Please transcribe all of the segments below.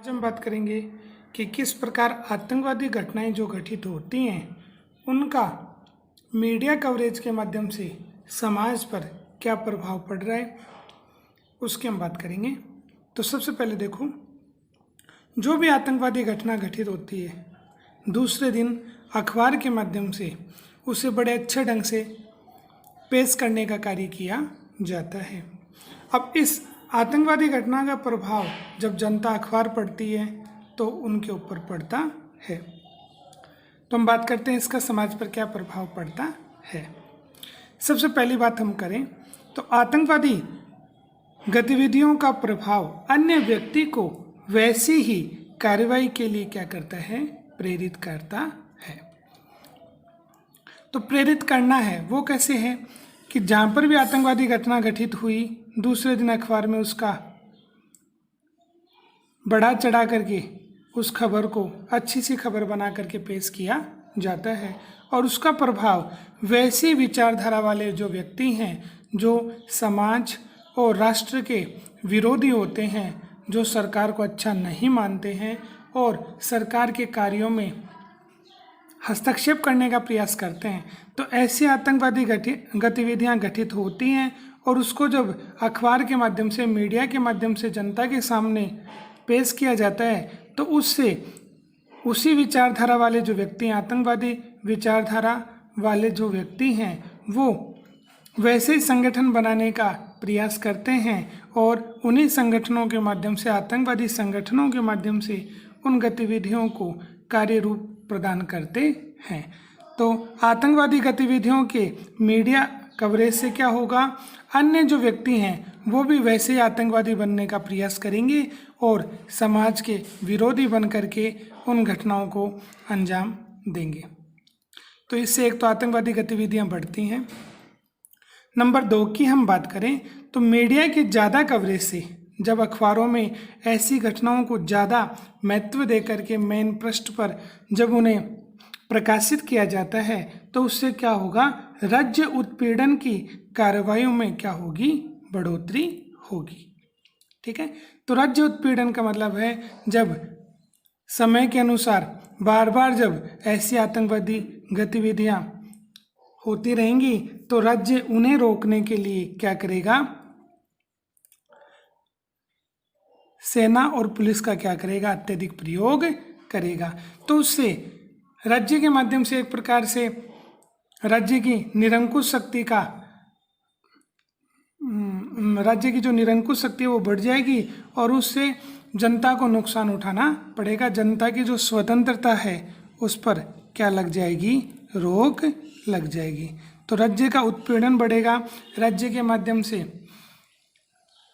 आज हम बात करेंगे कि किस प्रकार आतंकवादी घटनाएं जो घटित होती हैं उनका मीडिया कवरेज के माध्यम से समाज पर क्या प्रभाव पड़ रहा है, उसकी हम बात करेंगे। तो सबसे पहले देखो, जो भी आतंकवादी घटना घटित होती है दूसरे दिन अखबार के माध्यम से उसे बड़े अच्छे ढंग से पेश करने का कार्य किया जाता है। अब इस आतंकवादी घटना का प्रभाव जब जनता अखबार पढ़ती है तो उनके ऊपर पड़ता है। तो हम बात करते हैं इसका समाज पर क्या प्रभाव पड़ता है। सबसे पहली बात हम करें तो आतंकवादी गतिविधियों का प्रभाव अन्य व्यक्ति को वैसी ही कार्रवाई के लिए क्या करता है, प्रेरित करता है। तो प्रेरित करना है वो कैसे है कि जहाँ पर भी आतंकवादी घटना घटित हुई दूसरे दिन अखबार में उसका बढ़ा चढ़ा करके उस खबर को अच्छी सी खबर बना करके पेश किया जाता है और उसका प्रभाव वैसी विचारधारा वाले जो व्यक्ति हैं जो समाज और राष्ट्र के विरोधी होते हैं, जो सरकार को अच्छा नहीं मानते हैं और सरकार के कार्यों में हस्तक्षेप करने का प्रयास करते हैं, तो ऐसी आतंकवादी गतिविधियां घटित होती हैं और उसको जब अखबार के माध्यम से, मीडिया के माध्यम से जनता के सामने पेश किया जाता है तो उससे उसी विचारधारा वाले जो व्यक्ति हैं, आतंकवादी विचारधारा वाले जो व्यक्ति हैं, वो वैसे ही संगठन बनाने का प्रयास करते हैं और उन्हीं संगठनों के माध्यम से, आतंकवादी संगठनों के माध्यम से उन गतिविधियों को कार्य रूप प्रदान करते हैं। तो आतंकवादी गतिविधियों के मीडिया कवरेज से क्या होगा, अन्य जो व्यक्ति हैं वो भी वैसे ही आतंकवादी बनने का प्रयास करेंगे और समाज के विरोधी बन करके उन घटनाओं को अंजाम देंगे। तो इससे एक तो आतंकवादी गतिविधियां बढ़ती हैं। नंबर 2 की हम बात करें तो मीडिया के ज़्यादा कवरेज से, जब अखबारों में ऐसी घटनाओं को ज़्यादा महत्व दे करके मेन पृष्ठ पर जब उन्हें प्रकाशित किया जाता है तो उससे क्या होगा, राज्य उत्पीड़न की कार्रवाइयों में क्या होगी, बढ़ोतरी होगी। ठीक है, तो राज्य उत्पीड़न का मतलब है जब समय के अनुसार बार बार जब ऐसी आतंकवादी गतिविधियां होती रहेंगी तो राज्य उन्हें रोकने के लिए क्या करेगा, सेना और पुलिस का क्या करेगा, अत्यधिक प्रयोग करेगा। तो उससे राज्य के माध्यम से एक प्रकार से राज्य की निरंकुश शक्ति का राज्य की जो निरंकुश शक्ति है वो बढ़ जाएगी और उससे जनता को नुकसान उठाना पड़ेगा। जनता की जो स्वतंत्रता है उस पर क्या लग जाएगी, रोक लग जाएगी। तो राज्य का उत्पीड़न बढ़ेगा, राज्य के माध्यम से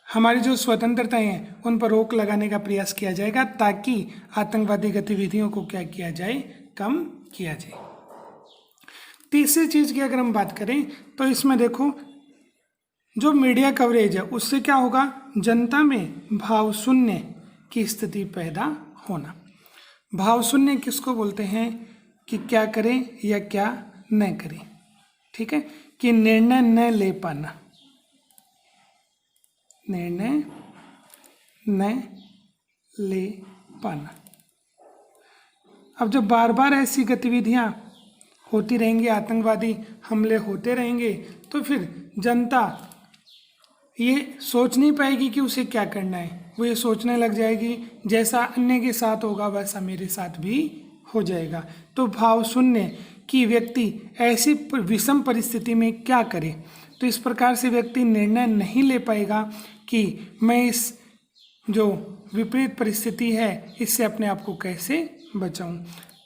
हमारी जो स्वतंत्रताएं हैं उन पर रोक लगाने का प्रयास किया जाएगा ताकि आतंकवादी गतिविधियों को क्या किया जाए, कम किया जाए। तीसरी चीज़ की अगर हम बात करें तो इसमें देखो, जो मीडिया कवरेज है उससे क्या होगा, जनता में भाव शून्य की स्थिति पैदा होना। भाव शून्य किसको बोलते हैं कि क्या करें या क्या न करें। ठीक है, कि निर्णय न ले पाना, निर्णय न ले पाना। अब जब बार बार ऐसी गतिविधियां होती रहेंगी, आतंकवादी हमले होते रहेंगे, तो फिर जनता ये सोच नहीं पाएगी कि उसे क्या करना है। वो ये सोचने लग जाएगी जैसा अन्य के साथ होगा वैसा मेरे साथ भी हो जाएगा। तो भाव शून्य कि व्यक्ति ऐसी विषम परिस्थिति में क्या करे, तो इस प्रकार से व्यक्ति निर्णय नहीं ले पाएगा कि मैं इस जो विपरीत परिस्थिति है इससे अपने आप को कैसे बचाऊं।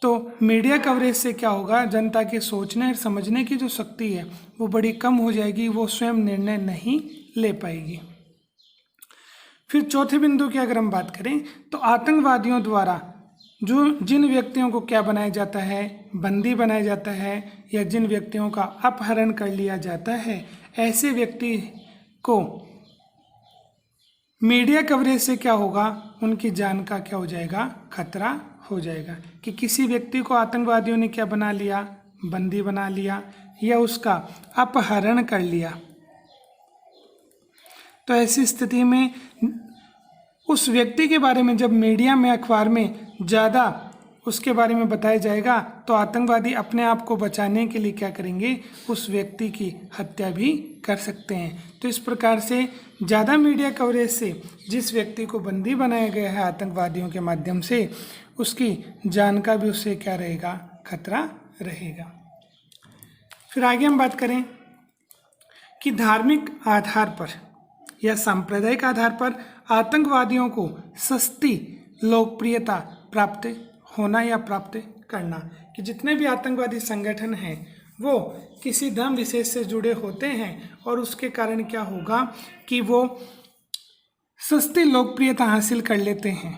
तो मीडिया कवरेज से क्या होगा, जनता के सोचने और समझने की जो शक्ति है वो बड़ी कम हो जाएगी, वो स्वयं निर्णय नहीं ले पाएगी। फिर चौथे बिंदु की अगर हम बात करें तो आतंकवादियों द्वारा जो जिन व्यक्तियों को क्या बनाया जाता है, बंदी बनाया जाता है या जिन व्यक्तियों का अपहरण कर लिया जाता है, ऐसे व्यक्ति को मीडिया कवरेज से क्या होगा, उनकी जान का क्या हो जाएगा, खतरा हो जाएगा कि किसी व्यक्ति को आतंकवादियों ने क्या बना लिया, बंदी बना लिया या उसका अपहरण कर लिया। तो ऐसी स्थिति में उस व्यक्ति के बारे में जब मीडिया में, अखबार में ज़्यादा उसके बारे में बताया जाएगा तो आतंकवादी अपने आप को बचाने के लिए क्या करेंगे, उस व्यक्ति की हत्या भी कर सकते हैं। तो इस प्रकार से ज़्यादा मीडिया कवरेज से जिस व्यक्ति को बंदी बनाया गया है आतंकवादियों के माध्यम से, उसकी जान का भी उससे क्या रहेगा, खतरा रहेगा। फिर आगे हम बात करें कि धार्मिक आधार पर या सांप्रदायिक आधार पर आतंकवादियों को सस्ती लोकप्रियता प्राप्त होना या प्राप्त करना, कि जितने भी आतंकवादी संगठन हैं वो किसी धर्म विशेष से जुड़े होते हैं और उसके कारण क्या होगा कि वो सस्ती लोकप्रियता हासिल कर लेते हैं।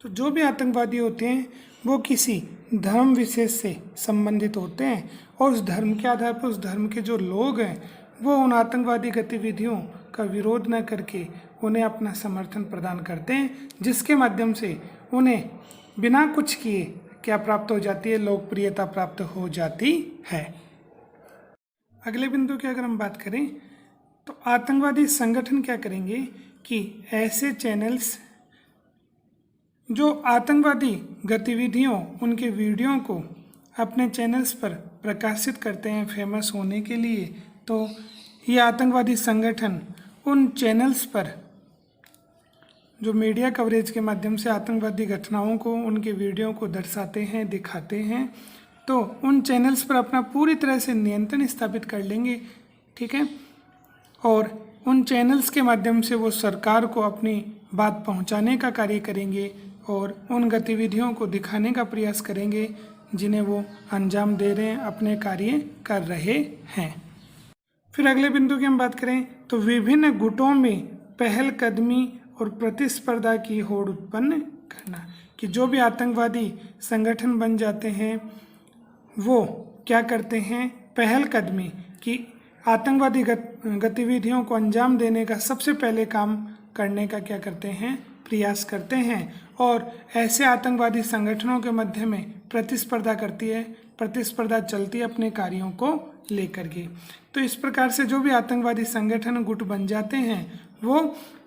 तो जो भी आतंकवादी होते हैं वो किसी धर्म विशेष से संबंधित होते हैं और उस धर्म के आधार पर उस धर्म के जो लोग हैं वो उन आतंकवादी गतिविधियों का विरोध न करके उन्हें अपना समर्थन प्रदान करते हैं, जिसके माध्यम से उन्हें बिना कुछ किए क्या प्राप्त हो जाती है, लोकप्रियता प्राप्त हो जाती है। अगले बिंदु की अगर हम बात करें तो आतंकवादी संगठन क्या करेंगे कि ऐसे चैनल्स जो आतंकवादी गतिविधियों, उनके वीडियो को अपने चैनल्स पर प्रकाशित करते हैं फेमस होने के लिए, तो ये आतंकवादी संगठन उन चैनल्स पर जो मीडिया कवरेज के माध्यम से आतंकवादी घटनाओं को, उनके वीडियो को दर्शाते हैं, दिखाते हैं, तो उन चैनल्स पर अपना पूरी तरह से नियंत्रण स्थापित कर लेंगे, ठीक है। और उन चैनल्स के माध्यम से वो सरकार को अपनी बात पहुंचाने का कार्य करेंगे और उन गतिविधियों को दिखाने का प्रयास करेंगे जिन्हें वो अंजाम दे रहे हैं, अपने कार्य कर रहे हैं। फिर अगले बिंदु की हम बात करें तो विभिन्न गुटों में पहलकदमी और प्रतिस्पर्धा की होड़ उत्पन्न करना, कि जो भी आतंकवादी संगठन बन जाते हैं वो क्या करते हैं, पहलकदमी की आतंकवादी गतिविधियों को अंजाम देने का सबसे पहले काम करने का क्या करते हैं, प्रयास करते हैं और ऐसे आतंकवादी संगठनों के मध्य में प्रतिस्पर्धा करती है, प्रतिस्पर्धा चलती है अपने कार्यों को लेकर के। तो इस प्रकार से जो भी आतंकवादी संगठन गुट बन जाते हैं वो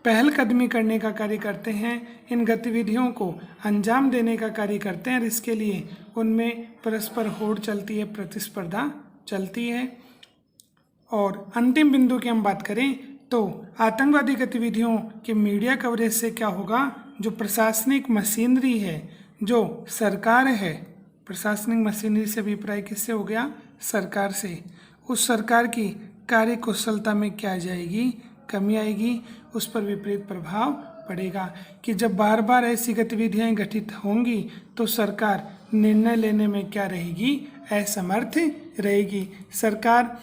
पहलकदमी करने का कार्य करते हैं, इन गतिविधियों को अंजाम देने का कार्य करते हैं और इसके लिए उनमें परस्पर होड़ चलती है, प्रतिस्पर्धा चलती है। और अंतिम बिंदु की हम बात करें तो आतंकवादी गतिविधियों के मीडिया कवरेज से क्या होगा, जो प्रशासनिक मशीनरी है, जो सरकार है, प्रशासनिक मशीनरी से अभिप्राय किससे हो गया, सरकार से, उस सरकार की कार्य कुशलता में क्या आ जाएगी, कमी आएगी, उस पर विपरीत प्रभाव पड़ेगा। कि जब बार बार ऐसी गतिविधियां घटित होंगी तो सरकार निर्णय लेने में क्या रहेगी, असमर्थ रहेगी। सरकार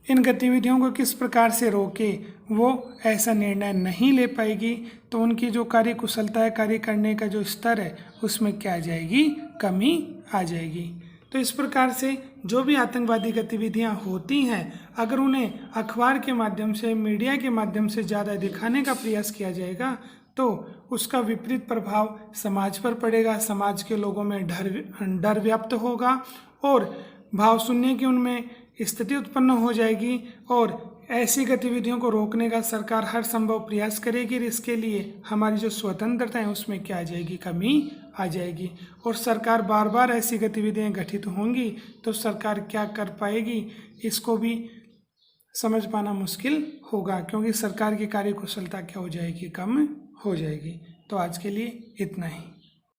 इन गतिविधियों को किस प्रकार से रोके वो ऐसा निर्णय नहीं ले पाएगी, तो उनकी जो कार्य कुशलता है, कार्य करने का जो स्तर है उसमें क्या आ जाएगी, कमी आ जाएगी। तो इस प्रकार से जो भी आतंकवादी गतिविधियां होती हैं अगर उन्हें अखबार के माध्यम से, मीडिया के माध्यम से ज़्यादा दिखाने का प्रयास किया जाएगा तो उसका विपरीत प्रभाव समाज पर पड़ेगा, समाज के लोगों में डर व्याप्त होगा और भाव शून्य की उनमें स्थिति उत्पन्न हो जाएगी और ऐसी गतिविधियों को रोकने का सरकार हर संभव प्रयास करेगी। इसके लिए हमारी जो स्वतंत्रता है उसमें क्या आ जाएगी, कमी आ जाएगी और सरकार बार बार ऐसी गतिविधियां घटित होंगी तो सरकार क्या कर पाएगी, इसको भी समझ पाना मुश्किल होगा, क्योंकि सरकार की कार्यकुशलता क्या हो जाएगी, कम हो जाएगी। तो आज के लिए इतना ही।